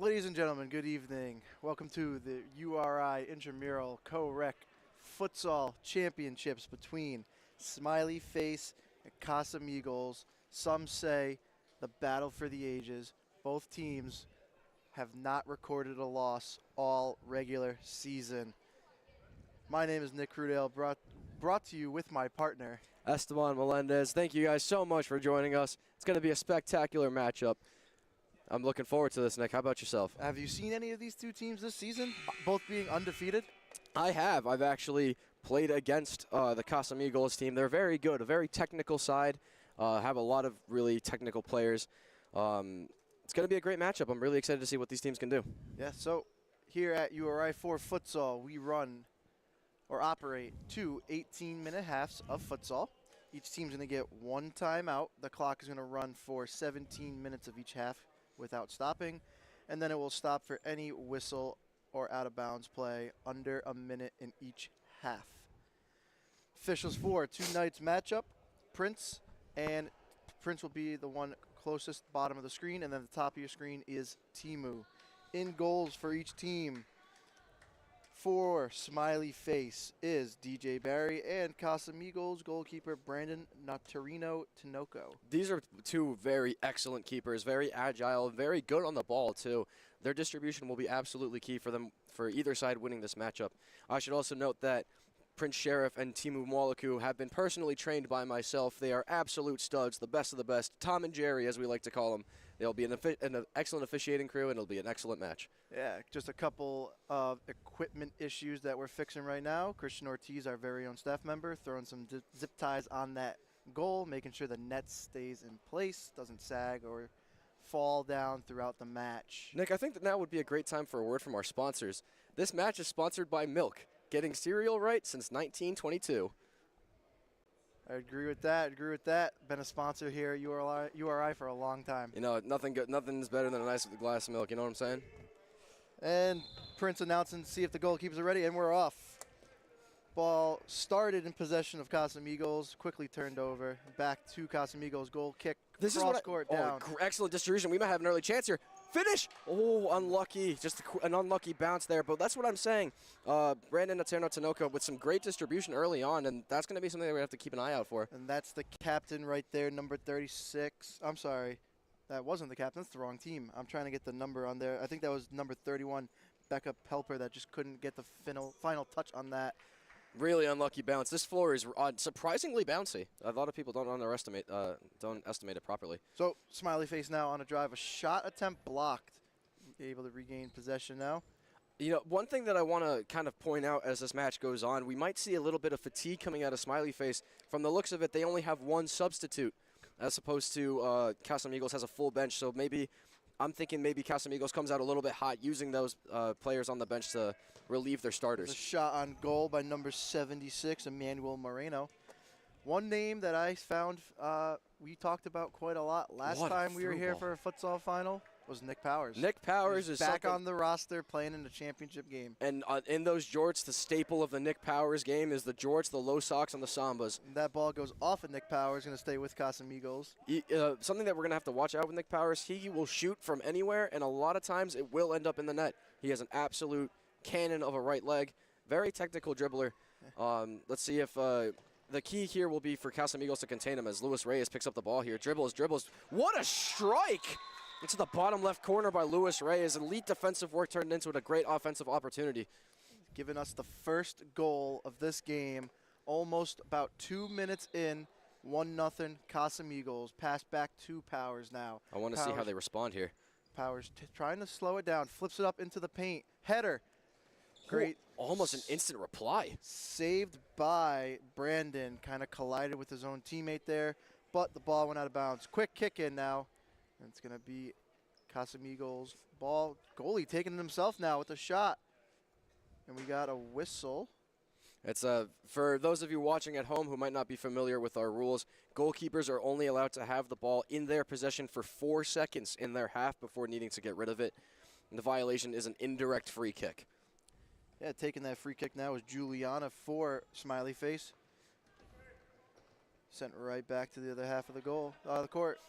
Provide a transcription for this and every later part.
Ladies and gentlemen, good evening. Welcome to the URI Intramural CoRec Futsal Championships between Smiley Face and Casamigos. Some say the battle for the ages. Both teams have not recorded a loss all regular season. My name is Nick Crudale, brought to you with my partner, Esteban Melendez. Thank you guys so much for joining us. It's going to be a spectacular matchup. I'm looking forward to this, Nick. How about yourself? Have you seen any of these two teams this season, both being undefeated? I have. I've actually played against the Casamigos team. They're very good, a very technical side, have a lot of really technical players. It's going to be a great matchup. I'm really excited to see what these teams can do. Yeah, so here at URI for Futsal, we run or operate two 18-minute halves of futsal. Each team's going to get one timeout. The clock is going to run for 17 minutes of each half without stopping, and then it will stop for any whistle or out-of-bounds play under a minute in each half. Officials for tonight's matchup, Prince will be the one closest bottom of the screen, and then the top of your screen is Timu. In goals for each team, for Smiley Face is DJ Barry, and Casamigos goalkeeper Brandon Notarino Tinoco. These are two very excellent keepers, very agile, very good on the ball too. Their distribution will be absolutely key for them for either side winning this matchup. I should also note that Prince Sheriff and Timu Mwalaku have been personally trained by myself. They are absolute studs, the best of the best. Tom and Jerry, as we like to call them. They'll be an excellent officiating crew, and it'll be an excellent match. Yeah, just a couple of equipment issues that we're fixing right now. Christian Ortiz, our very own staff member, throwing some zip ties on that goal, making sure the net stays in place, doesn't sag or fall down throughout the match. Nick, I think that now would be a great time for a word from our sponsors. This match is sponsored by Milk. Getting cereal right since 1922. I agree with that. Been a sponsor here at URI for a long time. You know, nothing's better than a nice glass of milk, you know what I'm saying? And Prince announcing to see if the goalkeepers are ready, and we're off. Ball started in possession of Casamigos, quickly turned over. Back to Casamigos, goal kick, cross court down. Excellent distribution. We might have an early chance here. Finish! Oh, unlucky. Just an unlucky bounce there. But that's what I'm saying. Brandon Notarino Tinoco with some great distribution early on, and that's going to be something that we have to keep an eye out for. And that's the captain right there, number 36. I'm sorry. That wasn't the captain. That's the wrong team. I'm trying to get the number on there. I think that was number 31, Becca Pelper, that just couldn't get the final touch on that. Really unlucky bounce. This floor is surprisingly bouncy. A lot of people don't estimate it properly. So Smiley Face now on a drive, a shot attempt blocked. Able to regain possession now. You know, one thing that I want to kind of point out as this match goes on, we might see a little bit of fatigue coming out of Smiley Face. From the looks of it, they only have one substitute, as opposed to Casamigos has a full bench. So I'm thinking maybe Casamigos comes out a little bit hot, using those players on the bench to relieve their starters. A shot on goal by number 76, Emmanuel Moreno. One name that I found we talked about quite a lot last time we were here for a futsal final was Nick Powers. Nick Powers is back on the roster playing in the championship game. And in those jorts, the staple of the Nick Powers game is the jorts, the low socks, and the sambas. And that ball goes off of Nick Powers, going to stay with Casamigos. Something that we're going to have to watch out with Nick Powers, he will shoot from anywhere, and a lot of times it will end up in the net. He has an absolute cannon of a right leg. Very technical dribbler. Let's see if the key here will be for Casamigos to contain him as Luis Reyes picks up the ball here. Dribbles. What a strike! Into the bottom left corner by Luis Reyes. Elite defensive work turned into a great offensive opportunity. Giving us the first goal of this game. Almost about 2 minutes in. 1-0 Casamigos. Pass back to Powers now. I want to see how they respond here. Powers trying to slow it down. Flips it up into the paint. Header. Great. Almost an instant reply. Saved by Brandon. Kind of collided with his own teammate there. But the ball went out of bounds. Quick kick in now. And it's going to be Casamigos' ball. Goalie taking it himself now with a shot. And we got a whistle. It's for those of you watching at home who might not be familiar with our rules, goalkeepers are only allowed to have the ball in their possession for 4 seconds in their half before needing to get rid of it. And the violation is an indirect free kick. Yeah, taking that free kick now is Juliana for Smiley Face. Sent right back to the other half of the court.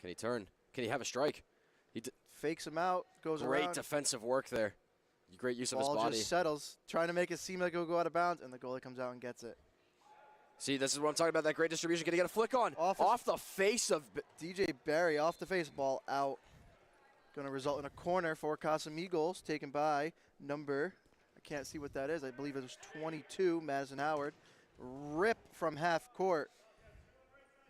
Can he turn? Can he have a strike? fakes him out, goes Great around. defensive work there. Great use of his Ball body. just settles, trying to make it seem like it'll go out of bounds, and the goalie comes out and gets it. See, this is what I'm talking about, that great distribution. Going to get a flick on. Off the face of DJ Barry, off the face, ball out. Going to result in a corner for Casamigos, taken by number, I can't see what that is. I believe it was 22, Madison Howard. Rip from half court.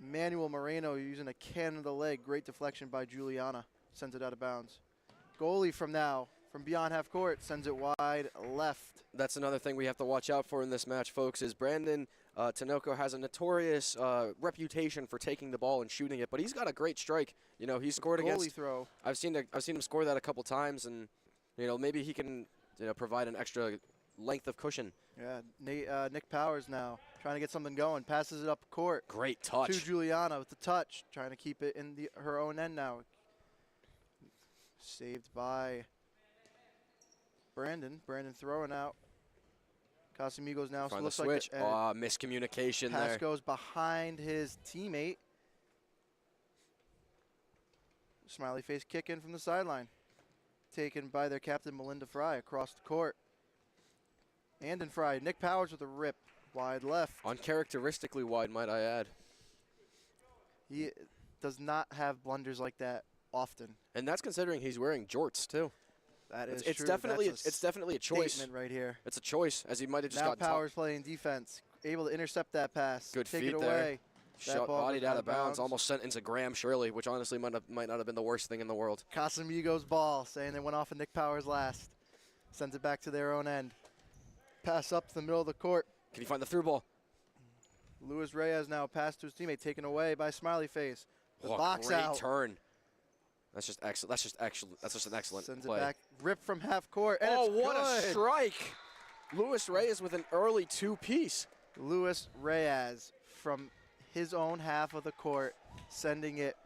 Manuel Moreno using a cannon of the leg. Great deflection by Juliana. Sends it out of bounds. Goalie from beyond half court, sends it wide left. That's another thing we have to watch out for in this match, folks, is Brandon Tinoco has a notorious reputation for taking the ball and shooting it, but he's got a great strike. You know, he's scored against. Goalie throw. I've seen him score that a couple times, and you know, maybe he can provide an extra length of cushion. Yeah, Nick Powers now trying to get something going. Passes it up court. Great touch. To Juliana with the touch, trying to keep it in her own end now. Saved by Brandon. Brandon throwing out. Casamigos now Find the looks switch. like Miscommunication pass there. goes behind his teammate. Smiley face kick in from the sideline. Taken by their captain, Melinda Fry, across the court. And in Fry. Nick Powers with a rip. Wide left. Uncharacteristically wide, might I add. He does not have blunders like that often. And that's considering he's wearing jorts, too. That is it's true. definitely it's definitely a choice. Statement right here. It's a choice, as he might have just now got Powers playing defense, able to intercept that pass. Good take feet it there. away. Shot bodied out of bounds, almost sent into Graham Shirley, which honestly might not have been the worst thing in the world. Casamigos ball, saying they went off of Nick Powers last. Sends it back to their own end. Pass up to the middle of the court. Can he find the through ball? Luis Reyes now passed to his teammate, taken away by Smiley Face. The box great out. Turn. That's just excellent. That's just an excellent Sends play. it back, rip from half court. And oh, it's what good. a strike! Luis Reyes with an early two-piece. Luis Reyes from his own half of the court, sending it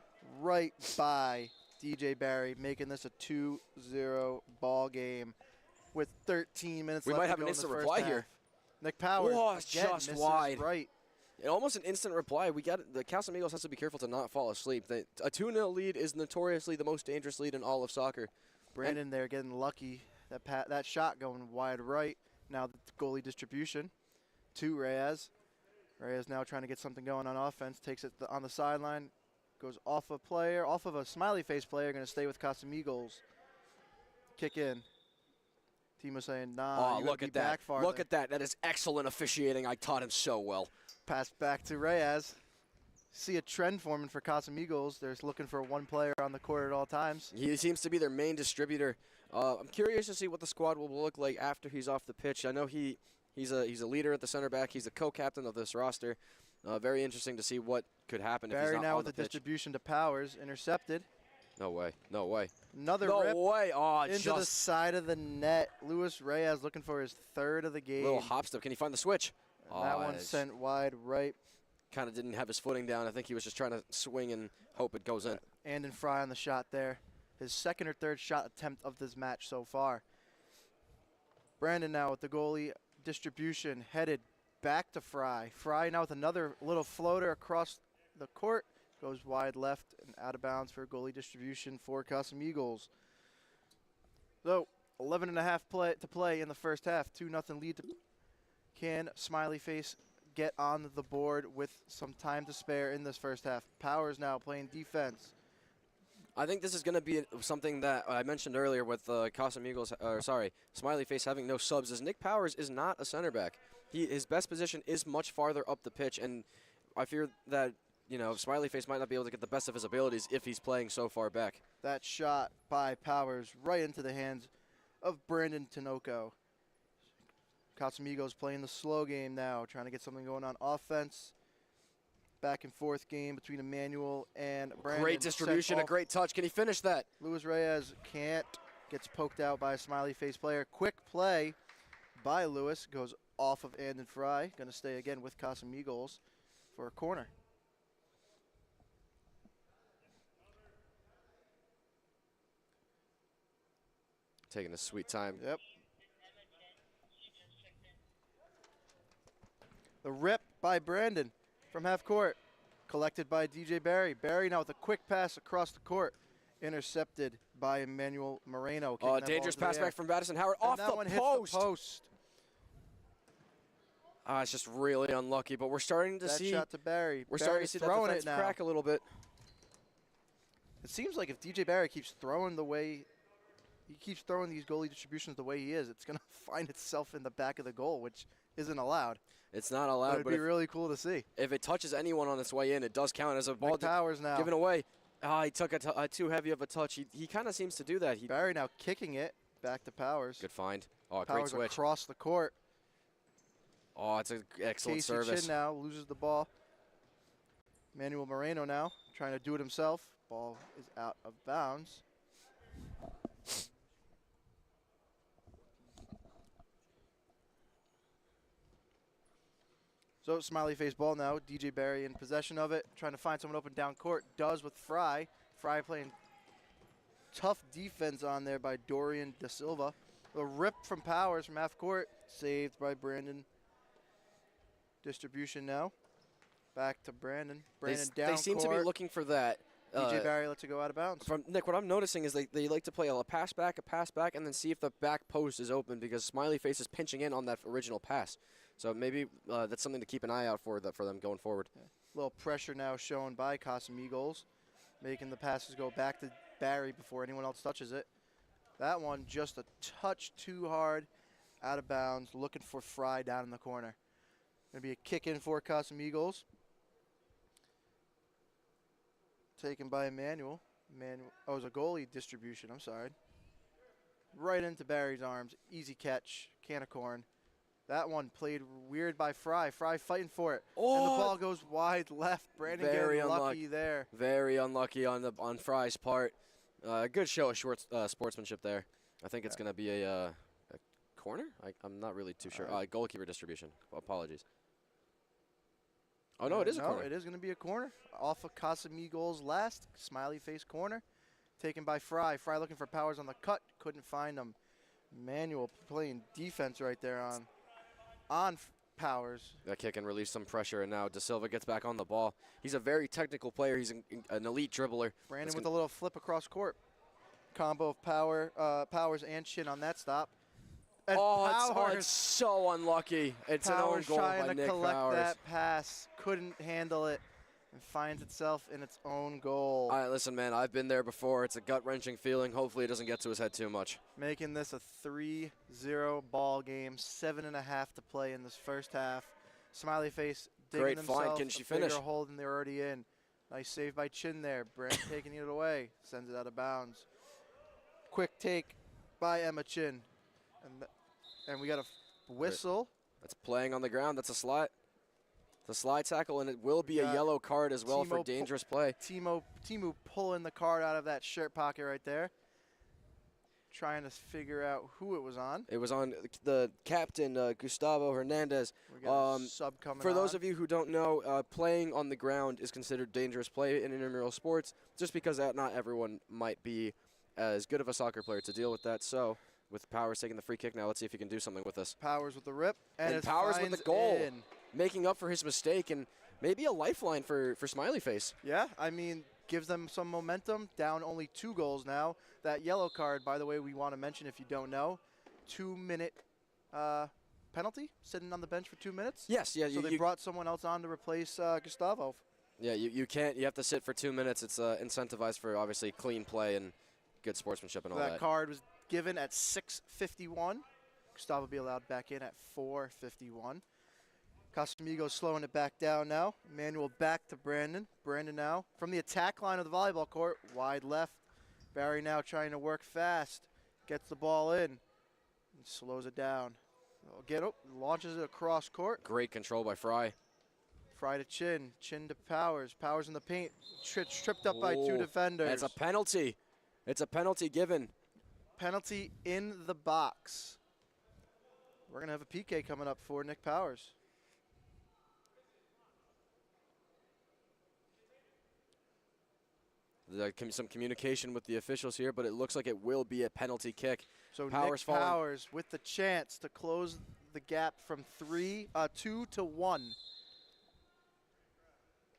right by DJ Barry, making this a 2-0 ball game with 13 minutes We left might to have go an in instant the first reply half. here. Nick Powers again just misses wide. right. And almost an instant reply. The Casamigos has to be careful to not fall asleep. A 2-0 lead is notoriously the most dangerous lead in all of soccer. Brandon there getting lucky. That shot going wide right. Now the goalie distribution to Reyes. Reyes now trying to get something going on offense. Takes it on the sideline. Goes off a player, off of a smiley face player. Going to stay with Casamigos. Kick in. Timo saying, nah, look at that. Look at that. That is excellent officiating. I taught him so well. Pass back to Reyes. See a trend forming for Casamigos. They're looking for one player on the court at all times. He seems to be their main distributor. I'm curious to see what the squad will look like after he's off the pitch. I know he's a leader at the center back. He's a co-captain of this roster. Very interesting to see what could happen if he's not Barry now on with the the distribution to Powers. Intercepted. No way. No way. Another no rip way. Oh, into the side of the net. Luis Reyes looking for his third of the game. Little hop step. Can he find the switch? That one sent wide right. Kind of didn't have his footing down. I think he was just trying to swing and hope it goes in. And in Fry on the shot there. His second or third shot attempt of this match so far. Brandon now with the goalie distribution, headed back to Fry. Fry now with another little floater across the court. Goes wide left and out of bounds for goalie distribution for Casamigos. So 11.5 to play in the first half. 2-0 lead. Can Smiley Face get on the board with some time to spare in this first half? Powers now playing defense. I think this is going to be something that I mentioned earlier with Smiley Face having no subs. Is Nick Powers is not a center back. His best position is much farther up the pitch, and I fear that Smiley Face might not be able to get the best of his abilities if he's playing so far back. That shot by Powers right into the hands of Brandon Tinoco. Casamigos playing the slow game now, trying to get something going on offense. Back and forth game between Emmanuel and Brandon. Great distribution, a great touch. Can he finish that? Luis Reyes can't. Gets poked out by a smiley face player. Quick play by Luis. Goes off of Andon Fry. Going to stay again with Casamigos for a corner. Taking a sweet time. Yep. The rip by Brandon from half court. Collected by DJ Barry. Barry now with a quick pass across the court. Intercepted by Emmanuel Moreno. Kicking that ball Dangerous into the pass air. back from Madison Howard And off that the one post. hits the post. It's just really unlucky, but we're starting to That see. shot to Barry. We're starting to see that throwing defense it now. crack a little bit. It seems like if DJ Barry keeps throwing the way he keeps throwing these goalie distributions the way he is, it's going to find itself in the back of the goal, which isn't allowed. It's not allowed, It'd be really cool to see. if it touches anyone on its way in, it does count as a ball Nick Powers now. given away. He took too heavy of a touch. He kind of seems to do that. Barry now kicking it back to Powers. Good find. Great Powers switch. across the court. It's an excellent Casey service. Chin now loses the ball. Manuel Moreno now trying to do it himself. Ball is out of bounds. So smiley face ball now. DJ Barry in possession of it, trying to find someone open down court. Does with Fry. Fry playing tough defense on there by Dorian Da Silva. A rip from Powers from half court, saved by Brandon. Distribution now. Back to Brandon. Brandon down They seem court. to be looking for that. DJ Barry lets it go out of bounds. From Nick, what I'm noticing is they like to play a pass back, and then see if the back post is open because Smiley Face is pinching in on that original pass. So maybe that's something to keep an eye out for them going forward. Yeah. A little pressure now shown by Casamigos, making the passes go back to Barry before anyone else touches it. That one just a touch too hard, out of bounds, looking for Fry down in the corner. Going to be a kick in for Casamigos. Taken by Emmanuel. Oh, it was a goalie distribution, I'm sorry. Right into Barry's arms, easy catch, can of corn. That one played weird by Fry. Fry fighting for it. And the ball goes wide left. Brandon getting lucky there. Very unlucky on Fry's part. Good show of short sportsmanship there. I think it's going to be a corner? I'm not really too sure. Goalkeeper distribution. Apologies. Oh, no, it is a corner. No, it is going to be a corner. Off of Casamigos' last smiley face corner. Taken by Fry. Fry looking for Powers on the cut. Couldn't find him. Manuel playing defense right there on Powers. That kick and release some pressure, and now Da Silva gets back on the ball. He's a very technical player. He's an elite dribbler. Brandon with a little flip across court. Combo of Powers and Chin on that stop. And it's so unlucky. It's an own goal by Nick Powers. Trying to collect that pass. Couldn't handle it. And finds itself in its own goal. All right, listen, man, I've been there before. It's a gut-wrenching feeling. Hopefully it doesn't get to his head too much. Making this a 3-0 ball game. 7.5 to play in this first half. Smiley face digging themselves Can she a finish? bigger hole than they're already in. Nice save by Chin there. Brent taking it away. Sends it out of bounds. Quick take by Emma Chin. And we got a whistle. That's playing on the ground. That's a slide. The slide tackle, and it will be a yellow card as well for dangerous play. Timu pulling the card out of that shirt pocket right there. Trying to figure out who it was on. It was on the captain, Gustavo Hernandez. We got a sub coming For those of you who don't know, playing on the ground is considered dangerous play in intramural sports, just because not everyone might be as good of a soccer player to deal with that. So, with Powers taking the free kick now, let's see if he can do something with this. Powers with the rip. And Powers with the goal. In. Making up for his mistake and maybe a lifeline for Smiley Face. Yeah, I mean, gives them some momentum. Down only 2 goals now. That yellow card, by the way, we want to mention if you don't know, 2-minute penalty, sitting on the bench for 2 minutes. Yes, yeah. So they brought someone else on to replace Gustavo. Yeah, you can't. You have to sit for 2 minutes. It's incentivized for obviously clean play and good sportsmanship and all that. That card was given at 6:51. Gustavo will be allowed back in at 4:51. Casamigos slowing it back down now. Emmanuel back to Brandon. Brandon now from the attack line of the volleyball court. Wide left. Barry now trying to work fast. Gets the ball in. And slows it down. Launches it across court. Great control by Fry. Fry to Chin. Chin to Powers. Powers in the paint. Tripped up by 2 defenders. It's a penalty. It's a penalty given. Penalty in the box. We're going to have a PK coming up for Nick Powers. Some communication with the officials here, but it looks like it will be a penalty kick. So Nick Powers with the chance to close the gap from 2 to 1.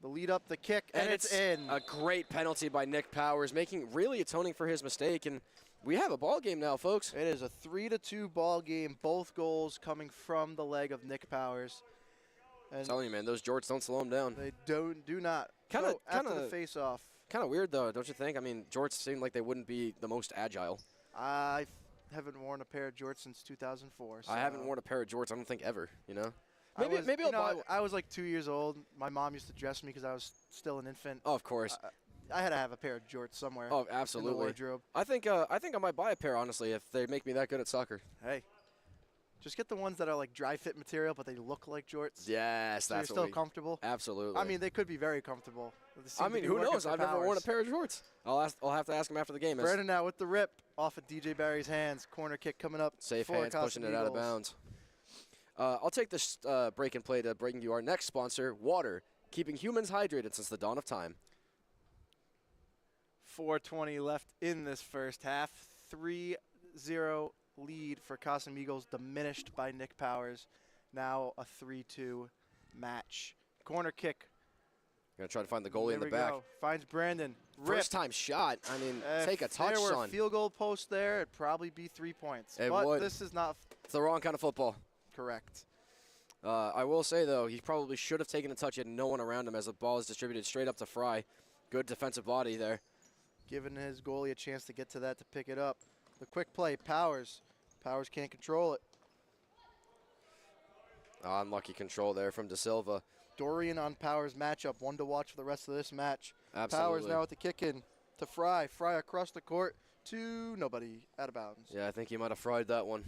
The lead up, the kick, and it's in. A great penalty by Nick Powers, really atoning for his mistake, and we have a ball game now, folks. It is a 3-2 ball game. Both goals coming from the leg of Nick Powers. And I'm telling you, man, those jorts don't slow him down. they do not. After the face-off. Kind of weird, though, don't you think? I mean, jorts seem like they wouldn't be the most agile. I haven't worn a pair of jorts since 2004. So I haven't worn a pair of jorts, I don't think, ever, you know? Maybe I'll buy one. I was like 2 years old. My mom used to dress me because I was still an infant. Oh, of course. I had to have a pair of jorts somewhere. Oh, absolutely. In the wardrobe. I think I might buy a pair, honestly, if they make me that good at soccer. Hey, just get the ones that are like dry fit material, but they look like jorts. Yes, so that's you're still comfortable. Absolutely. I mean, they could be very comfortable. I mean, who knows? I've never worn a pair of jorts. I'll have to ask him after the game. Brandon now with the rip off of DJ Barry's hands. Corner kick coming up. Safe hands, pushing it out of bounds. I'll take this break and play to bring you our next sponsor, water, keeping humans hydrated since the dawn of time. 4:20 left in this first half. 3-0 lead for Casamigos, diminished by Nick Powers. Now a 3-2 match. Corner kick. Gonna try to find the goalie in the back. Go. Finds Brandon. First time shot. I mean, take a touch, son. If there were son. field goal posts there, it'd probably be 3 points. It but would. This is not It's the wrong kind of football. correct. I will say, though, he probably should have taken a touch. He had no one around him as the ball is distributed straight up to Fry. Good defensive body there. Giving his goalie a chance to get to that to pick it up. The quick play, Powers. Powers can't control it. Unlucky control there from De Silva. Dorian on Powers matchup. One to watch for the rest of this match. Absolutely. Powers now with the kick in to Fry. Fry across the court to nobody, out of bounds. Yeah, I think he might have fried that one.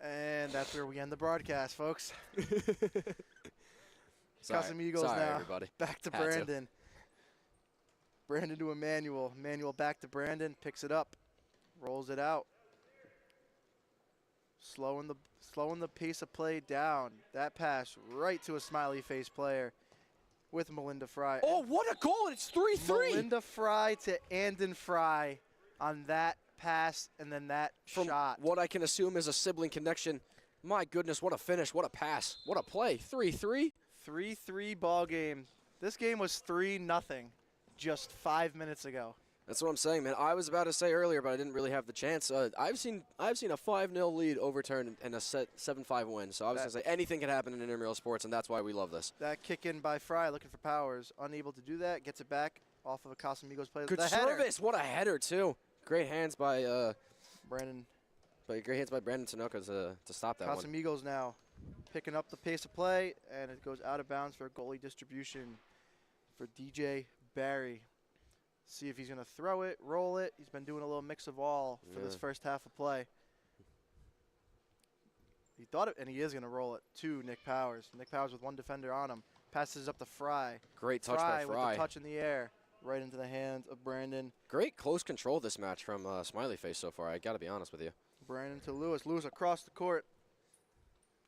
And that's where we end the broadcast, folks. Casamigos Sorry, now. everybody. Back to Had to. Brandon. Brandon to Emmanuel. Emmanuel back to Brandon. Picks it up. Rolls it out. Slowing the pace of play down. That pass right to a smiley face player with Melinda Fry. Oh, what a goal! It's 3-3. Melinda Fry to Andon Fry on that pass and then that From shot. what I can assume is a sibling connection. My goodness, what a finish, what a pass, what a play. 3-3. 3-3 ball game. This game was 3-0 just 5 minutes ago. That's what I'm saying, man. I was about to say earlier, but I didn't really have the chance. I've seen a 5-0 lead overturned and a 7-5 win. So I was going to say anything can happen in intramural sports, and that's why we love this. That kick in by Fry, looking for Powers. Unable to do that. Gets it back off of a Casamigos play. Good the service. What a header, too. Great hands by Brandon. Brandon Tanoka to stop that one. Casamigos now picking up the pace of play, and it goes out of bounds for a goalie distribution for DJ Barry. See if he's going to throw it, roll it. He's been doing a little mix of all for this first half of play. He thought it, and he is going to roll it to Nick Powers. Nick Powers with one defender on him. Passes up to Fry. Great touch by Fry. With the touch in the air, right into the hands of Brandon. Great close control this match from Smiley Face so far. I got to be honest with you. Brandon to Lewis. Lewis across the court.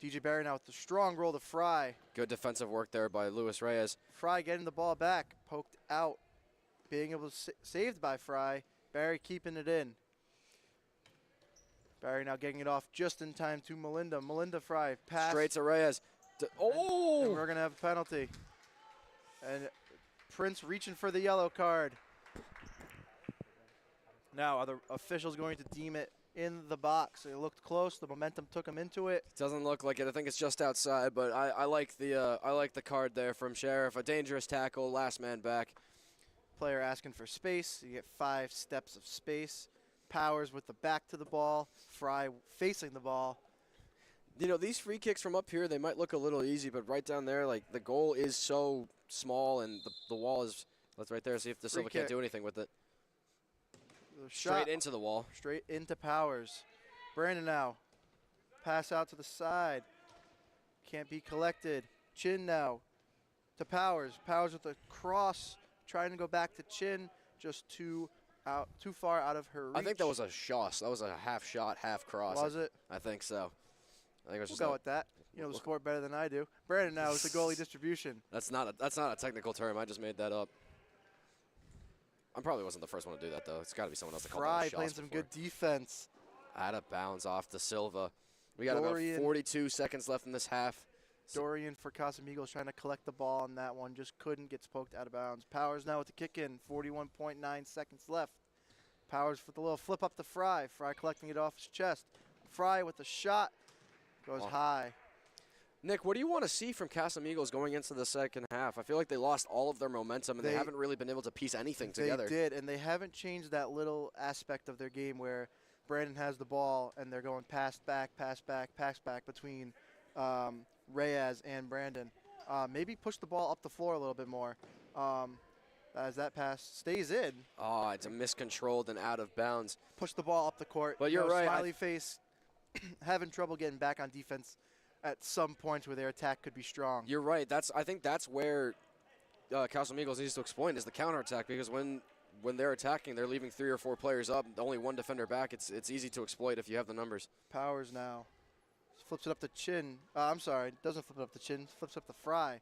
DJ Barry now with the strong roll to Fry. Good defensive work there by Luis Reyes. Fry getting the ball back. Poked out. Being able to saved by Fry. Barry keeping it in. Barry now getting it off just in time to Melinda. Melinda Fry pass. Straight to Reyes. And we're going to have a penalty. And Prince reaching for the yellow card. Now are the officials going to deem it in the box? It looked close. The momentum took him into it. Doesn't look like it. I think it's just outside, but I like the card there from Sheriff. A dangerous tackle, last man back. Player asking for space. You get 5 steps of space. Powers with the back to the ball. Fry facing the ball. You know, these free kicks from up here, they might look a little easy, but right down there, like, the goal is so small and the wall is, let's right there, see if De Silva can't do anything with it. Straight into the wall. Straight into Powers. Brandon now. Pass out to the side. Can't be collected. Chin now to Powers. Powers with a cross. Trying to go back to Chin. Just too far out of her reach. I think that was a shoss. That was a half shot, half cross. Was it? I think so. I think it was We'll just go with that. You know the sport better than I do. Brandon now with the goalie distribution. That's not a technical term. I just made that up. I probably wasn't the first one to do that, though. It's got to be someone else to call that a Fry shots playing some before. good defense. Out of bounds off to Silva. We got Dorian. about 42 seconds left in this half. Dorian for Casamigos trying to collect the ball on that one. Just couldn't. Gets poked out of bounds. Powers now with the kick in. 41.9 seconds left. Powers with the little flip up to Fry. Fry collecting it off his chest. Fry with the shot. Goes high. Nick, what do you want to see from Casamigos going into the second half? I feel like they lost all of their momentum, and they haven't really been able to piece anything together. They did, and they haven't changed that little aspect of their game where Brandon has the ball and they're going pass back between Reyes and Brandon. Maybe push the ball up the floor a little bit more as that pass stays in. Oh, it's a miscontrolled and out of bounds. Push the ball up the court. But you're right. Smiley face having trouble getting back on defense at some points where their attack could be strong. You're right. I think that's where Casamigos needs to exploit is the counterattack, because when they're attacking, they're leaving 3 or 4 players up, only 1 defender back. It's easy to exploit if you have the numbers. Powers now flips it up the chin. I'm sorry, doesn't flip it up the chin. Flips up the Fry.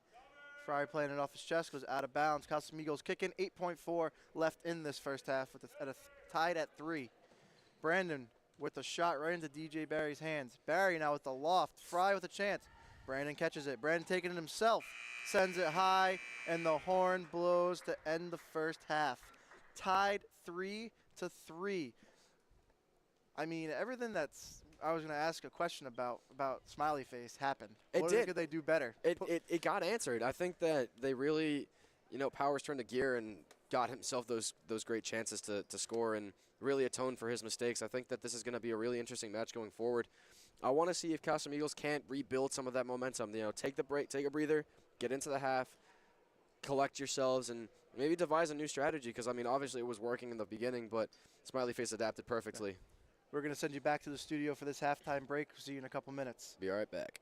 Fry playing it off his chest, goes out of bounds. Casamigos kicking. 8.4 left in this first half tied at 3. Brandon with the shot right into DJ Barry's hands. Barry now with the loft. Fry with a chance. Brandon catches it. Brandon taking it himself. Sends it high, and the horn blows to end the first half. Tied 3-3. I mean, everything I was going to ask a question about Smiley Face happened. What could they do better? It got answered. I think that they really, Powers turned the gear and got himself those great chances to score and really atone for his mistakes. I think that this is going to be a really interesting match going forward. I want to see if Casamigos can't rebuild some of that momentum. Take the break, take a breather, get into the half, collect yourselves, and maybe devise a new strategy, because, I mean, obviously it was working in the beginning, but Smiley Face adapted perfectly. Yeah. We're going to send you back to the studio for this halftime break. See you in a couple minutes. Be right back.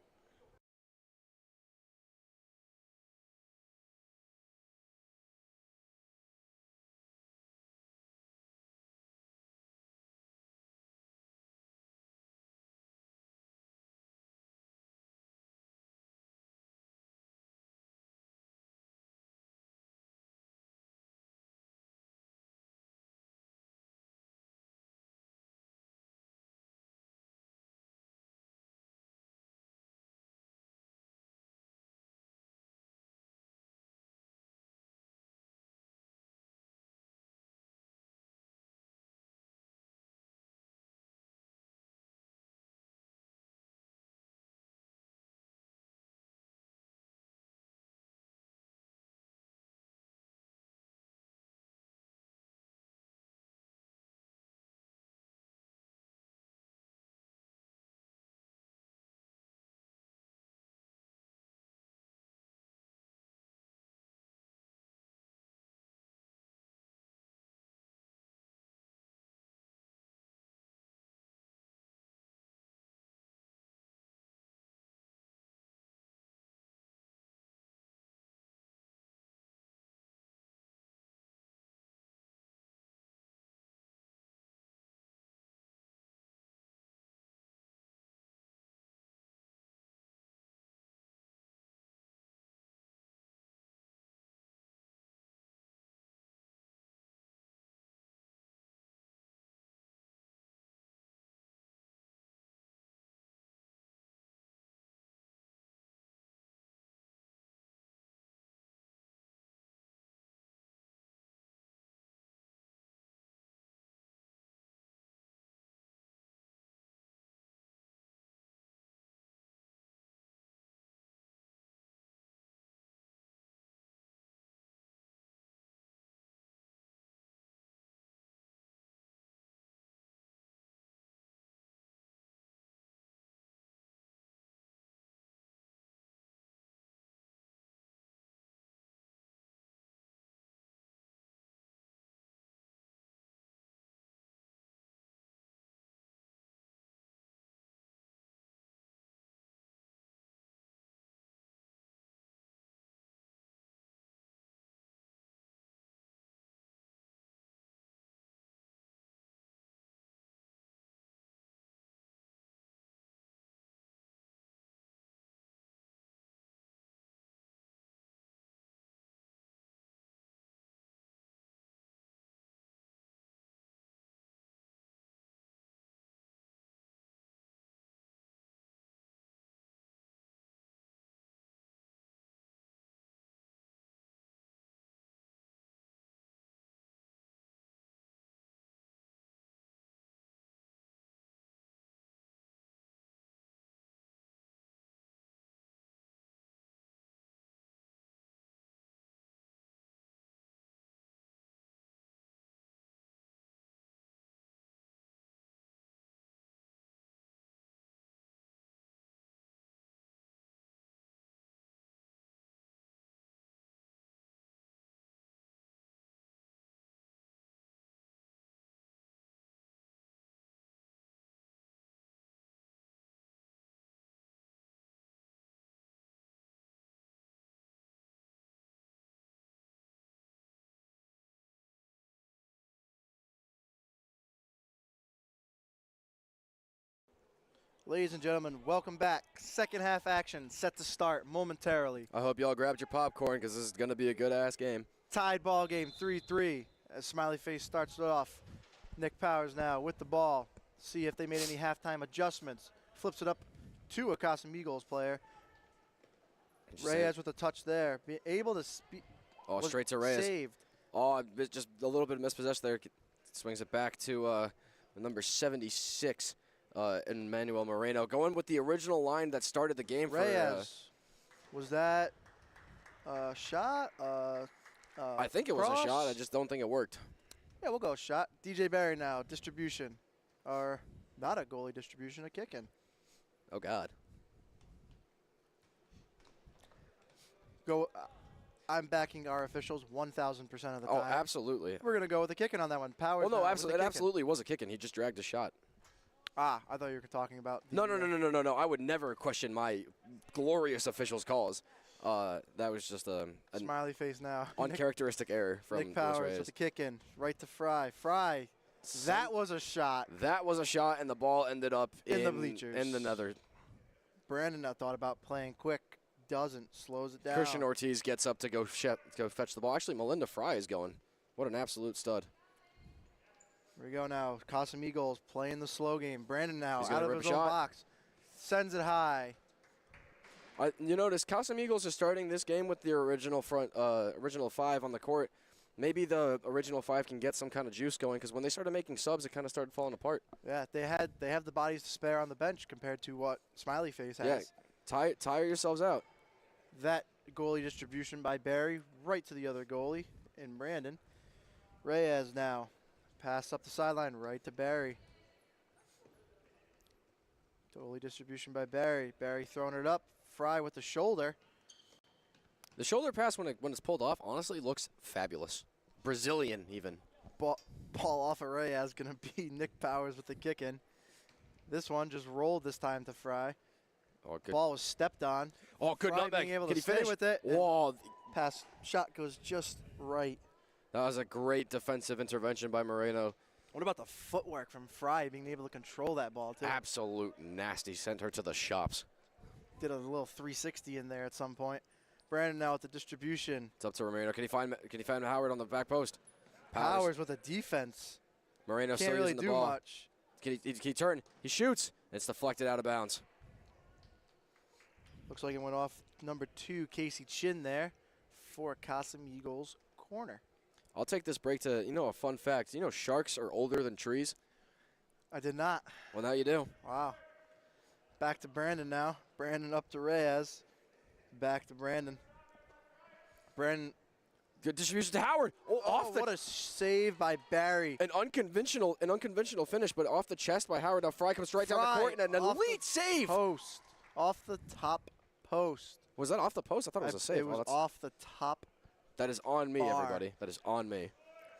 Ladies and gentlemen, welcome back. Second half action set to start momentarily. I hope y'all grabbed your popcorn because this is going to be a good-ass game. Tied ball game 3-3 as Smiley Face starts it off. Nick Powers now with the ball. See if they made any halftime adjustments. Flips it up to a Casamigos player. Reyes with a touch there. Be able to speed. Oh, straight to Reyes. Saved. Oh, just a little bit of mispossessed there. Swings it back to number 76, Emmanuel Moreno. Going with the original line that started the game for Reyes. Was that a shot? I think it was a shot. I just don't think it worked. Yeah, we'll go shot. DJ Barry now, distribution. Or not a goalie distribution, a kick in. Oh, God. Go. I'm backing our officials 1,000% of the time. Oh, absolutely. We're going to go with the kick-in on that one. Powers. Well, no, absolutely. It absolutely was a kick-in. He just dragged a shot. Ah, I thought you were talking about. No. I would never question my glorious officials' calls. That was just a Smiley face now. uncharacteristic error from Nick Powers with the kick-in. Right to Fry. Fry. That was a shot. That was a shot, and the ball ended up in the bleachers. In the nether. Brandon now thought about playing quick. Doesn't. Slows it down. Christian Ortiz gets up to go fetch the ball. Actually, Melinda Fry is going. What an absolute stud. Here we go now. Casamigos playing the slow game. Brandon now out of his own shot. box. Sends it high. You notice Casamigos is starting this game with the original five on the court. Maybe the original five can get some kind of juice going because when they started making subs, it kind of started falling apart. Yeah, they have the bodies to spare on the bench compared to what Smiley Face has. Yeah, tire yourselves out. That goalie distribution by Barry right to the other goalie in Brandon. Reyes now. Pass up the sideline right to Barry. Goalie distribution by Barry. Barry throwing it up. Fry with the shoulder. The shoulder pass when it's pulled off honestly looks fabulous. Brazilian even. Ball off of Reyes. Going to be Nick Powers with the kick in. This one just rolled this time to Fry. Oh, good. Ball was stepped on. Oh, good Fry nutmeg. being able Can to he stay finish with it. Whoa. Pass shot goes just right. That was a great defensive intervention by Moreno. What about the footwork from Fry being able to control that ball, too? Absolute nasty. Sent her to the shops. Did a little 360 in there at some point. Brandon now with the distribution. It's up to Moreno. Can he find Howard on the back post? Powers with a defense. Moreno Can't still really using the do ball. much. Can he turn? He shoots. It's deflected out of bounds. Looks like it went off number 2, Casey Chin there for Casamigos corner. I'll take this break to, a fun fact. Sharks are older than trees? I did not. Well, now you do. Wow. Back to Brandon now. Brandon up to Reyes. Back to Brandon. Brandon. Good distribution to Howard. What a save by Barry. An unconventional finish, but off the chest by Howard. Now Fry comes right down the court and an elite save. Post. Off the top post. Was that off the post? I thought it was a save. It was off the top. That is on me, bar. everybody. That is on me.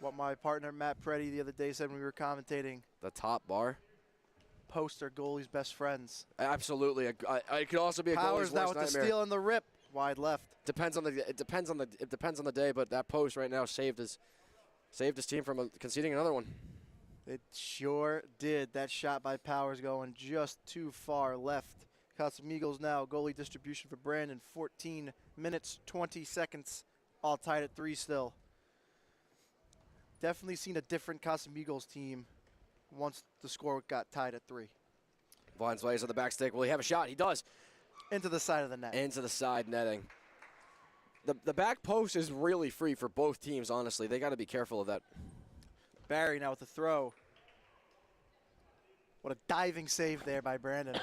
What my partner Matt Preddy the other day said when we were commentating. The top bar. Posts are goalie's best friends. Absolutely. It could also be a Powers goalie's now worst with the nightmare. steal and the rip. Wide left. It depends on the day, but that post right now saved his team from conceding another one. It sure did. That shot by Powers going just too far left. Casamigos now goalie distribution for Brandon. 14 minutes, 20 seconds. All tied at 3 still. Definitely seen a different Casamigos team once the score got tied at 3. Vines plays on the back stick. Will he have a shot? He does. Into the side of the net. Into the side netting. The back post is really free for both teams, honestly. They got to be careful of that. Barry now with the throw. What a diving save there by Brandon.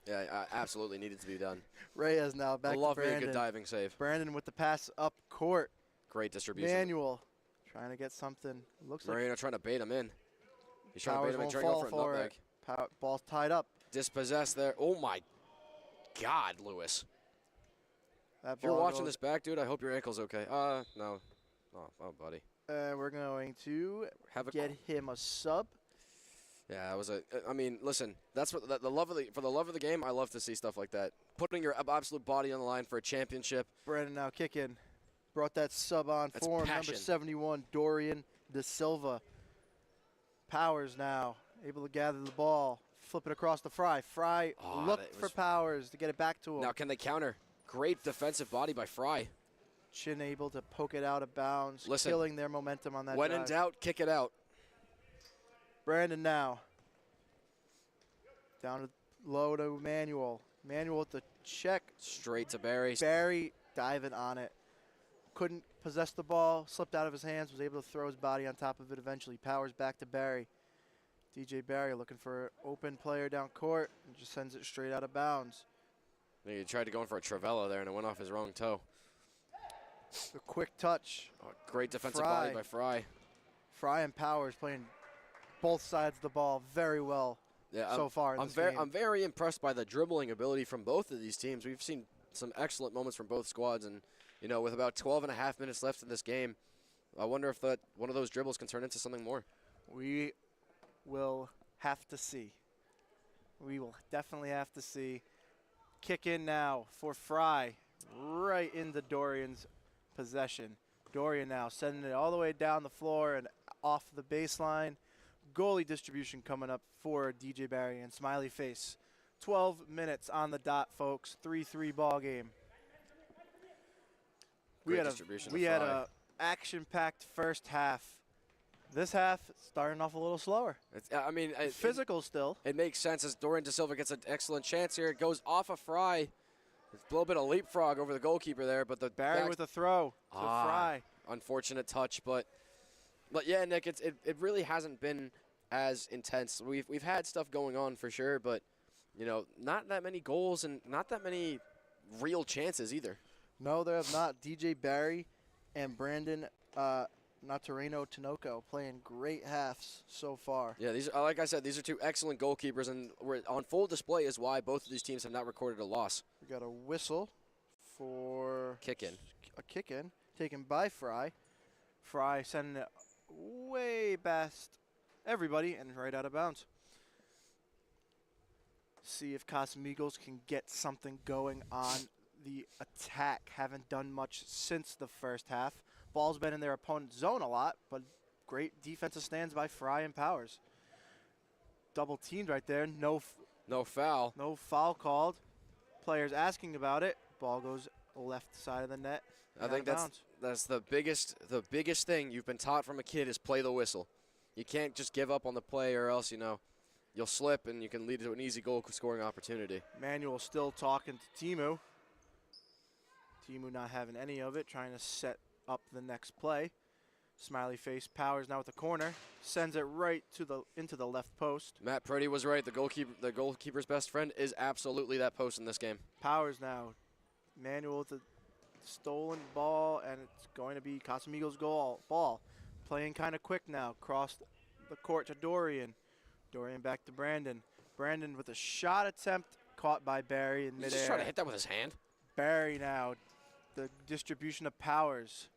Yeah, absolutely needed to be done. Reyes now back to Love me Brandon. a good diving save. Brandon with the pass up court. Great distribution. Manuel trying to get something. Looks Moreno like trying to bait him in. He's trying Powers to bait him in, won't trying to go fall for a nutmeg. Ball's tied up. Dispossessed there. Oh, my God, Lewis. That If you're ball watching goes- this back, dude, I hope your ankle's okay. No. Oh, buddy. We're going to Have a get him a sub. Yeah, that was listen, that's what for the love of the game, I love to see stuff like that. Putting your absolute body on the line for a championship. Brandon now kicking. Brought that sub on That's for him. passion. Number 71, Dorian De Silva. Powers now able to gather the ball. Flip it across to Fry. Fry looked for Powers to get it back to him. Now can they counter? Great defensive body by Fry. Chin able to poke it out of bounds, Listen, killing their momentum on that when drive. in doubt, kick it out. Brandon now. Down to low to Manuel. Manuel with the check. Straight to Barry. Barry diving on it. Couldn't possess the ball, slipped out of his hands, was able to throw his body on top of it eventually. Powers back to Barry. DJ Barry looking for an open player down court and just sends it straight out of bounds. He tried to go in for a Travella there and it went off his wrong toe. The quick touch. Oh, great defensive body by Fry. Fry and Powers playing both sides of the ball very well so far in this game. I'm very impressed by the dribbling ability from both of these teams. We've seen some excellent moments from both squads, and you know, with about 12 and a half minutes left in this game, I wonder if that one of those dribbles can turn into something more. We will have to see. We will definitely have to see. Kick in now for Fry, right into Dorian's possession. Dorian now sending it all the way down the floor and off the baseline. Goalie distribution coming up for DJ Barry and Smiley Face. 12 minutes on the dot, folks. 3-3 ball game. We had a action-packed first half. This half starting off a little slower. Physical still. It makes sense as Dorian De Silva gets an excellent chance here. It goes off a Fry. It's a little bit of leapfrog over the goalkeeper there, but the Barry with a throw to Fry. Unfortunate touch, but yeah, Nick, it really hasn't been as intense. We've had stuff going on for sure, but you know, not that many goals and not that many real chances either. No, there have not. DJ Barry and Brandon Natareno Tinoco playing great halves so far. Yeah, these are, like I said, these are two excellent goalkeepers, and we're on full display is why both of these teams have not recorded a loss. We got a whistle for a kick in taken by Fry. Fry sending it way past everybody and right out of bounds. See if Casamigos can get something going on the attack. Haven't done much since the first half. Ball's been in their opponent's zone a lot, but great defensive stands by Fry and Powers. Double teamed right there. No foul. No foul called. Players asking about it. Ball goes left side of the net. I think that's the biggest thing you've been taught from a kid is play the whistle. You can't just give up on the play or else, you know, you'll slip and you can lead to an easy goal scoring opportunity. Manuel still talking to Timu. Timu not having any of it, trying to set up the next play. Smiley Face. Powers now with the corner. Sends it right to into the left post. Matt Purdy was right. The goalkeeper's best friend is absolutely that post in this game. Powers now. Manuel with the stolen ball, and it's going to be Casamigos' ball. Playing kind of quick now. Cross the court to Dorian. Dorian back to Brandon. Brandon with a shot attempt caught by Barry in midair. He's just trying to hit that with his hand. Barry now. The distribution of Powers.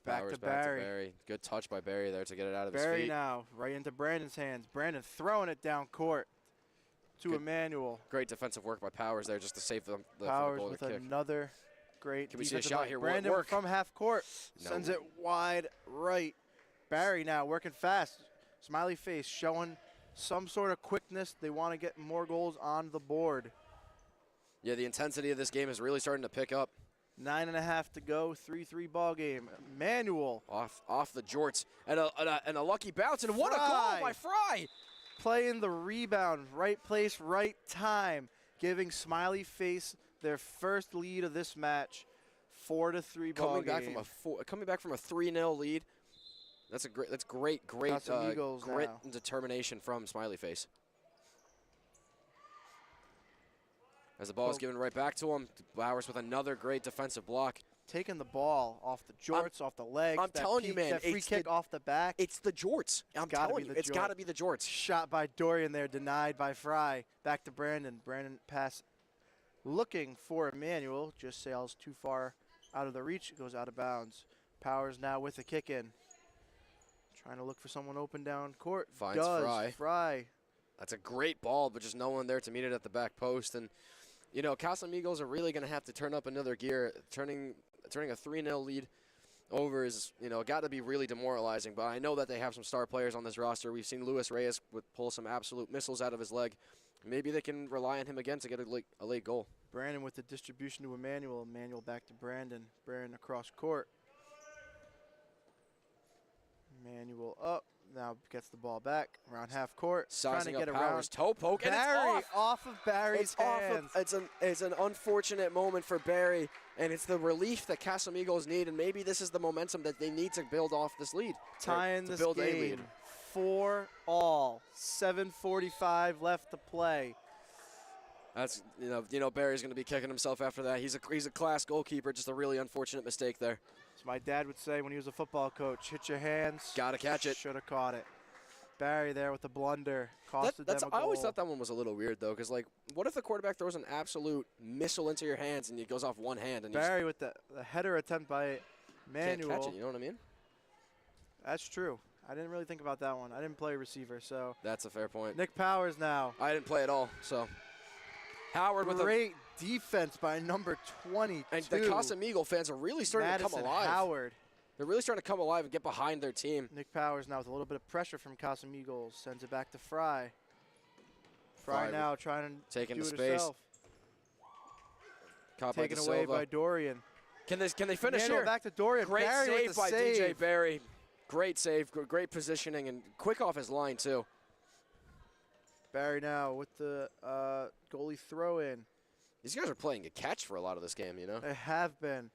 Back to Barry. Good touch by Barry there to get it out of his feet. Barry now right into Brandon's hands. Brandon throwing it down court to Emmanuel. Great defensive work by Powers there just to save the Powers goal with kick. Another great Can we see a shot here? Brandon from half court sends it wide right. Barry now working fast. Smiley Face showing some sort of quickness. They want to get more goals on the board. Yeah, the intensity of this game is really starting to pick up. 9.5 to go, 3-3 ball game. Manuel off the jorts and a lucky bounce, and what a goal by Fry! Playing the rebound, right place, right time, giving Smiley Face their first lead of this match. 4-3 ball game. Coming back from a 3-0 lead. That's great grit and determination from Smiley Face. As the ball is given right back to him, Bowers with another great defensive block. Taking the ball off the jorts, off the legs. I'm telling you, man. That free kick off the back. It's the jorts. I'm telling you, it's got to be the jorts. Shot by Dorian there, denied by Fry. Back to Brandon. Brandon pass looking for Emmanuel. Just sails too far out of the reach. Goes out of bounds. Powers now with a kick in. Trying to look for someone open down court. Finds Fry. That's a great ball, but just no one there to meet it at the back post. And you know, Casamigos are really going to have to turn up another gear. Turning a 3-0 lead over is, got to be really demoralizing. But I know that they have some star players on this roster. We've seen Luis Reyes pull some absolute missiles out of his leg. Maybe they can rely on him again to get a late goal. Brandon with the distribution to Emmanuel. Emmanuel back to Brandon. Brandon across court. Emmanuel up. Now gets the ball back around half court. Sizing trying to get up Powers' toe poke, and Barry it's off. of Barry's hands. It's an unfortunate moment for Barry, and it's the relief that Casamigos need, and maybe this is the momentum that they need to build off this lead. Tying this game 4-all. 7:45 left to play. That's Barry's going to be kicking himself after that. He's a class goalkeeper. Just a really unfortunate mistake there. As my dad would say when he was a football coach, hit your hands. Gotta catch it. Should have caught it. Barry there with the blunder. Costed them a goal. I always thought that one was a little weird, though, because, what if the quarterback throws an absolute missile into your hands and it goes off one hand? And Barry with the header attempt by Manuel. Can't catch it, you know what I mean? That's true. I didn't really think about that one. I didn't play receiver, so. That's a fair point. Nick Powers now. I didn't play at all, so. Howard with great defense by number 22. And the Casamigo fans are really starting to come alive. Howard. They're really starting to come alive and get behind their team. Nick Powers now with a little bit of pressure from Casamigos. Sends it back to Fry. Fry now trying to taking do the it space. herself. Taken away by Dorian. Can they finish Manuel here? back to Dorian. Great Barry save with the by save. DJ Barry. Great save, great positioning, and quick off his line, too. Barry now with the goalie throw-in. These guys are playing a catch for a lot of this game, you know? They have been.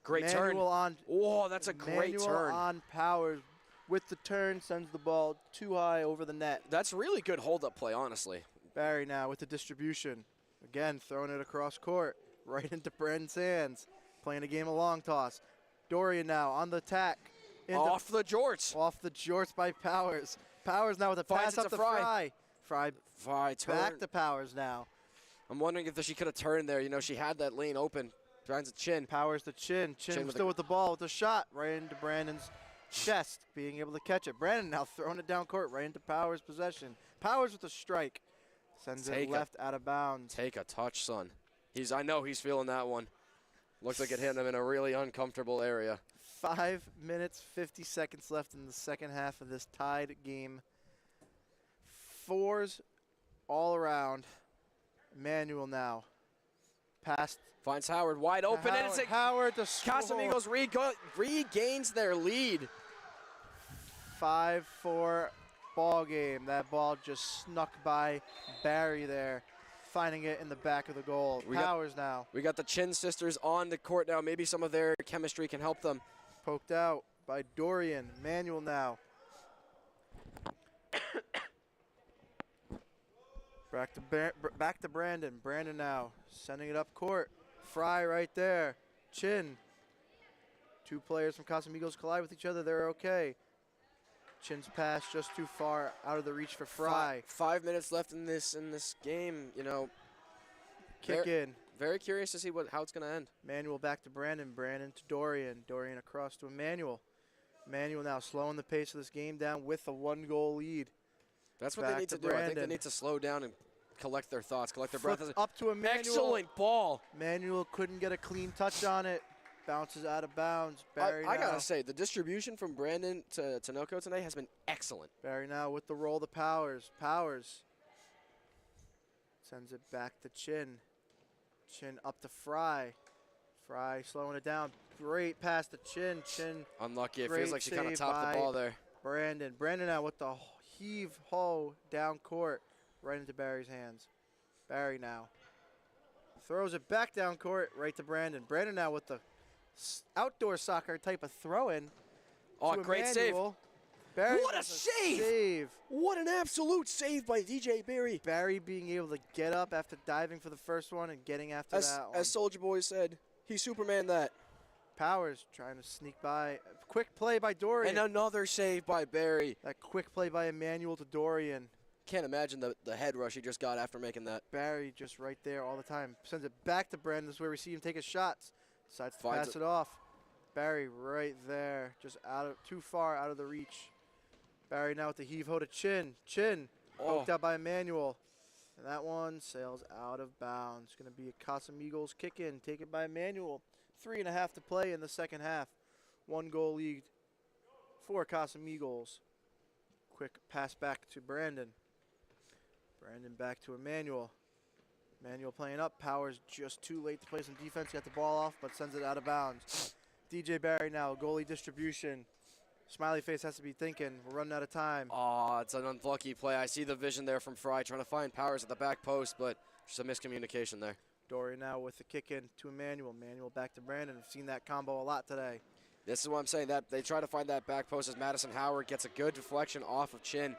Great turn. Oh, that's a great turn. Manuel on Powers with the turn, sends the ball too high over the net. That's really good hold-up play, honestly. Barry now with the distribution. Again, throwing it across court, right into Brandon's hands. Playing a game of long toss. Dorian now on the attack. Off the jorts. Off the jorts by Powers. Powers now with a pass up to Fry. Fry turn. Back to Powers now. I'm wondering if she could have turned there. She had that lane open. Finds a Chin. Powers to Chin. Chin still with the ball with the shot right into Brandon's chest, being able to catch it. Brandon now throwing it down court right into Powers' possession. Powers with the strike. Sends it left out of bounds. Take a touch, son. I know he's feeling that one. Looks like it hit him in a really uncomfortable area. 5 minutes, 50 seconds left in the second half of this tied game. Fours all around. Manuel now. Past. Finds Howard wide open. Howard to score. Casamigos regains their lead. 5-4 ball game. That ball just snuck by Barry there, finding it in the back of the goal. Powers now. We got the Chin sisters on the court now. Maybe some of their chemistry can help them. Poked out by Dorian. Manuel now. Back to Brandon. Brandon now sending it up court. Fry right there. Chin. Two players from Casamigos collide with each other. They're okay. Chin's pass just too far out of the reach for Fry. 5 minutes left in this game. Kick in. Very curious to see how it's going to end. Manuel back to Brandon. Brandon to Dorian. Dorian across to Emmanuel. Emmanuel now slowing the pace of this game down with a 1-goal lead. That's what they need to do. I think they need to slow down and collect their thoughts, collect their breath. Up to Emmanuel. Excellent ball. Emmanuel couldn't get a clean touch on it. Bounces out of bounds. Barry I got to say, the distribution from Brandon to Tinoco tonight has been excellent. Barry now with the roll to Powers. Powers sends it back to Chin. Chin up to Fry. Fry slowing it down. Great pass to Chin. Chin. Unlucky. It feels like she kind of topped the ball there. Brandon. Brandon now with the heave-ho down court right into Barry's hands. Barry now throws it back down court right to Brandon. Brandon now with the outdoor soccer type of throw-in. Oh, great save. Barry, what a save! What an absolute save by DJ Barry. Barry being able to get up after diving for the first one and getting after that one. As Soldier Boy said, he Superman that. Powers trying to sneak by. Quick play by Dorian. And another save by Barry. That quick play by Emmanuel to Dorian. Can't imagine the head rush he just got after making that. Barry just right there all the time. Sends it back to Brandon. This is where we see him take his shots. Decides to pass it off. Barry right there. Just too far out of the reach. Barry now with the heave-ho to Chin. Chin poked out by Emmanuel. And that one sails out of bounds. Going to be a Casamigos kick-in taken by Emmanuel. 3.5 to play in the second half. 1-goal lead for Casamigos. Quick pass back to Brandon. Brandon back to Emmanuel. Emmanuel playing up. Powers just too late to play some defense. Got the ball off, but sends it out of bounds. DJ Barry now, goalie distribution. Smiley face has to be thinking, we're running out of time. Oh, it's an unlucky play. I see the vision there from Fry trying to find Powers at the back post, but just a miscommunication there. Dorian now with the kick in to Emmanuel. Emmanuel back to Brandon. I've seen that combo a lot today. This is what I'm saying, that they try to find that back post as Madison Howard gets a good deflection off of Chin.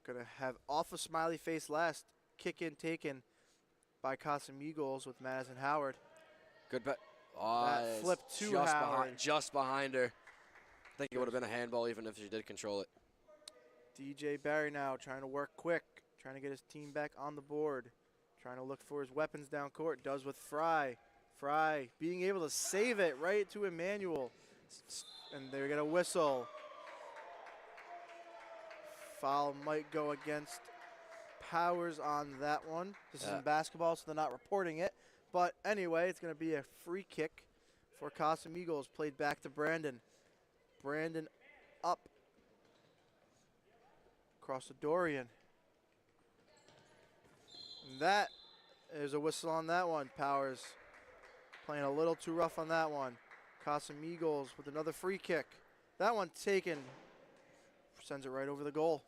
Gonna have off of Smiley face last. Kick in taken by Casamigos with Madison Howard. Good bet. Oh, That flip to just Howard. just behind her. I think it would have been a handball even if she did control it. DJ Barry now trying to work quick, trying to get his team back on the board, trying to look for his weapons down court. Does with Fry. Fry being able to save it right to Emmanuel. And they're going to whistle. Foul might go against Powers on that one. This is in basketball, so they're not reporting it. But anyway, it's going to be a free kick for Casamigos. Played back to Brandon. Brandon up. Across to Dorian. And that is a whistle on that one. Powers playing a little too rough on that one. Casamigos with another free kick. That one taken. Sends it right over the goal.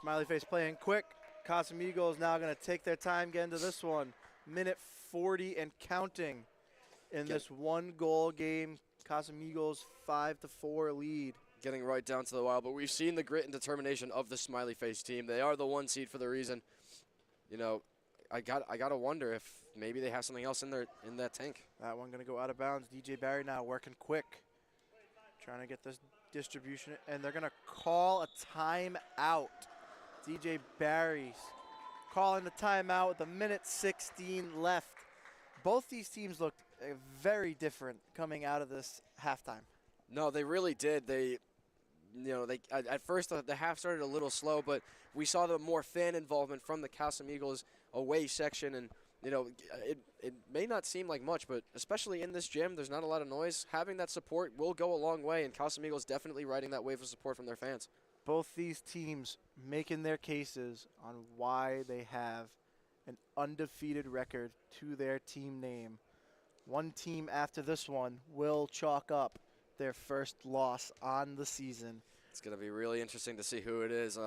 Smiley face playing quick. Casamigos now going to take their time getting to this one. Minute 40 and counting in this 1-goal game. Casamigos 5-4 lead. Getting right down to the wire, but we've seen the grit and determination of the Smiley Face team. They are the 1 seed for the reason. You know, I gotta wonder if maybe they have something else in that tank. That one gonna go out of bounds. DJ Barry now working quick, trying to get this distribution, and they're gonna call a timeout. DJ Barry's calling the timeout with a minute 16 left. Both these teams looked very different coming out of this halftime. No, they really did. At first the half started a little slow, but we saw the more fan involvement from the Casamigos away section, and it may not seem like much, but especially in this gym, there's not a lot of noise. Having that support will go a long way, and Casamigos definitely riding that wave of support from their fans. Both these teams making their cases on why they have an undefeated record to their team name. One team after this one will chalk up their first loss on the season. It's going to be really interesting to see who it is.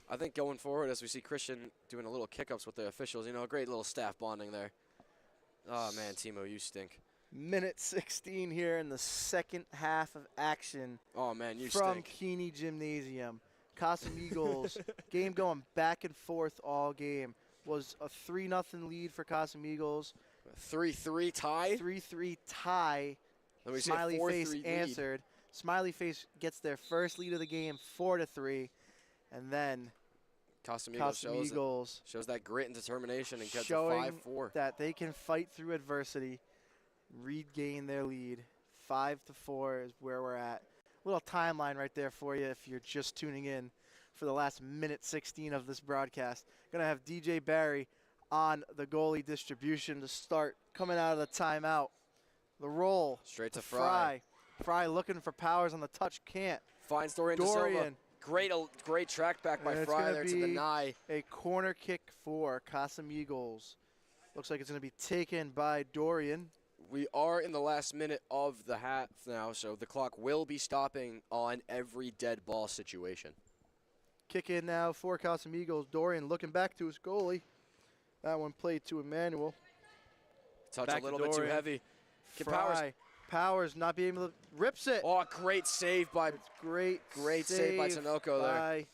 I think going forward, as we see Christian doing a little kick-ups with the officials, a great little staff bonding there. Oh, man, Timo, you stink. Minute 16 here in the second half of action. Oh, man, you from stink. Keeney Gymnasium. Casamigos, game going back and forth all game. Was a 3-0 lead for Casamigos. 3-3 tie? 3-3 tie. Let me see Smiley a 4-3 face lead. answered. Smiley face gets their first lead of the game, 4-3, and then Casamigos shows that grit and determination and gets a showing 5-4. that they can fight through adversity, regain their lead. 5-4 is where we're at. Little timeline right there for you if you're just tuning in for the last minute 16 of this broadcast. Gonna have DJ Barry on the goalie distribution to start coming out of the timeout. The roll. Straight to Fry. Fry looking for Powers on the touch. Can't. Finds Dorian De Silva. Great track back by Fry there to the nigh. A corner kick for Casamigos. Looks like it's going to be taken by Dorian. We are in the last minute of the half now, so the clock will be stopping on every dead ball situation. Kick in now for Casamigos. Dorian looking back to his goalie. That one played to Emmanuel. Touch back a little bit too heavy. Powers not being able to rips it. Oh, great save by great save by Tinoco there. By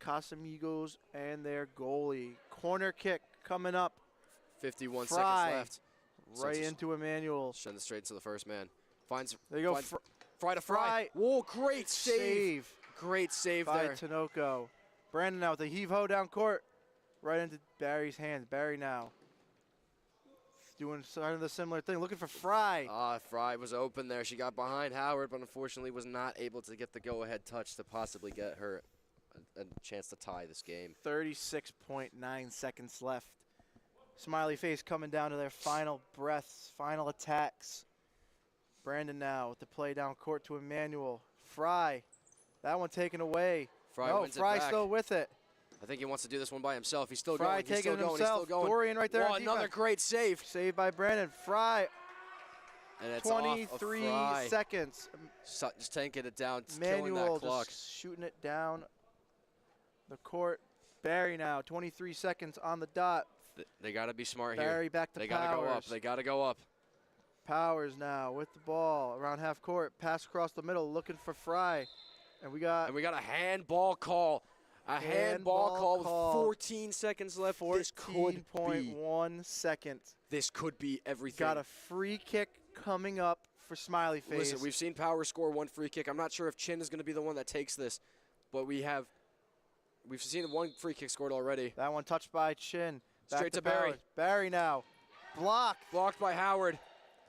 Casamigos and their goalie. Corner kick coming up. 51 Fry, seconds left. Right into Emmanuel. Sends it straight to the first man. Finds there you go. Fry to Fry. Whoa, great save. Great save by there. Tinoco. Brandon now with the heave-ho down court. Right into Barry's hands. Barry now doing sort of the similar thing, looking for Fry. Fry was open there. She got behind Howard, but unfortunately was not able to get the go-ahead touch to possibly get her a chance to tie this game. 36.9 seconds left Smiley face coming down to their final breaths, final attacks. Brandon now with the play down court to Emmanuel. Fry, that one taken away. Fry no, wins Fry it back. still with it. I think he wants to do this one by himself. He's still Fry going. He's taking still it going. himself. He's still going. Dorian right there. Oh, another great save. Saved by Brandon. Fry. And it's 23 off of Fry. seconds. Just tanking it down, killing Emmanuel that clock. just shooting it down the court. Barry now, 23 seconds on the dot. They got to be smart Barry here. back to They Powers. got to go up. They got to go up. Powers now with the ball around half court. Pass across the middle, looking for Fry. And we got a handball call. A handball call with 14 seconds left. This could be 14.1 seconds. This could be everything. Got a free kick coming up for Smiley face. Listen, we've seen Power score one free kick. I'm not sure if Chin is going to be the one that takes this, but we've seen one free kick scored already. That one touched by Chin. Back Straight to Barry. Powers. Barry now. Blocked by Howard.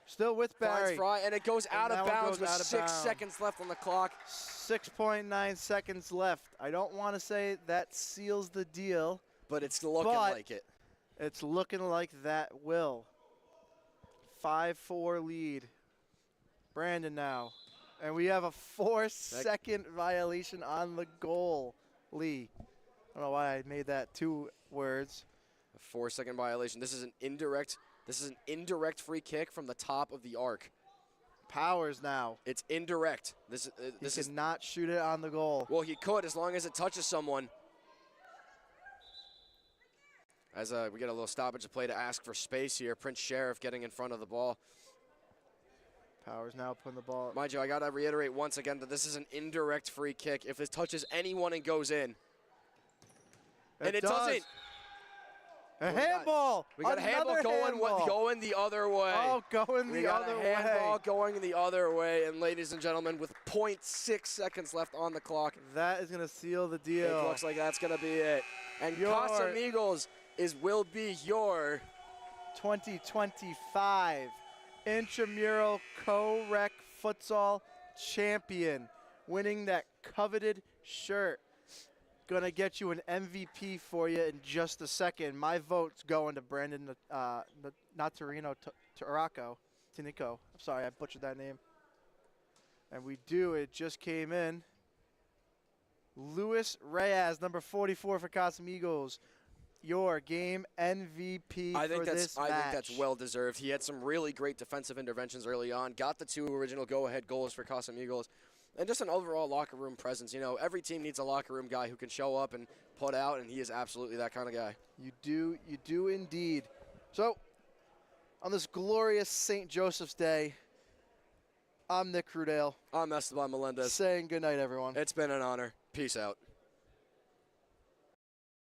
Still with Barry. Finds Fry, and it goes out of bounds with 6 bounds. seconds left on the clock. 6.9 seconds left. I don't want to say that seals the deal, but it's looking like it. It's looking like that will. 5-4 lead. Brandon now. And we have a 4-second violation on the goal. Lee. I don't know why I made that 2 words. A 4-second violation. This is an indirect free kick from the top of the arc. Powers now. It's indirect. He cannot shoot it on the goal. Well, he could as long as it touches someone. As we get a little stoppage of play to ask for space here. Prince Sheriff getting in front of the ball. Powers now putting the ball. Mind you, I got to reiterate once again that this is an indirect free kick. If it touches anyone and goes in. And it doesn't. A handball. We got a handball going the other way. Oh, going the other way. We got a handball going the other way. And ladies and gentlemen, with 0.6 seconds left on the clock. That is going to seal the deal. It looks like that's going to be it. And Casamigos will be your 2025 Intramural CoRec Futsal Champion. Winning that coveted shirt. Gonna get you an MVP for you in just a second. My vote's going to Brandon, not Torino, Tinico. I'm sorry, I butchered that name. And it just came in. Luis Reyes, number 44 for Casamigos. Your game MVP for this match. I think that's well deserved. He had some really great defensive interventions early on. Got the 2 original go-ahead goals for Casamigos. And just an overall locker room presence. You know, every team needs a locker room guy who can show up and put out, and he is absolutely that kind of guy. You do indeed. So, on this glorious St. Joseph's Day, I'm Nick Crudale. I'm Esteban Melendez. Saying goodnight, everyone. It's been an honor. Peace out.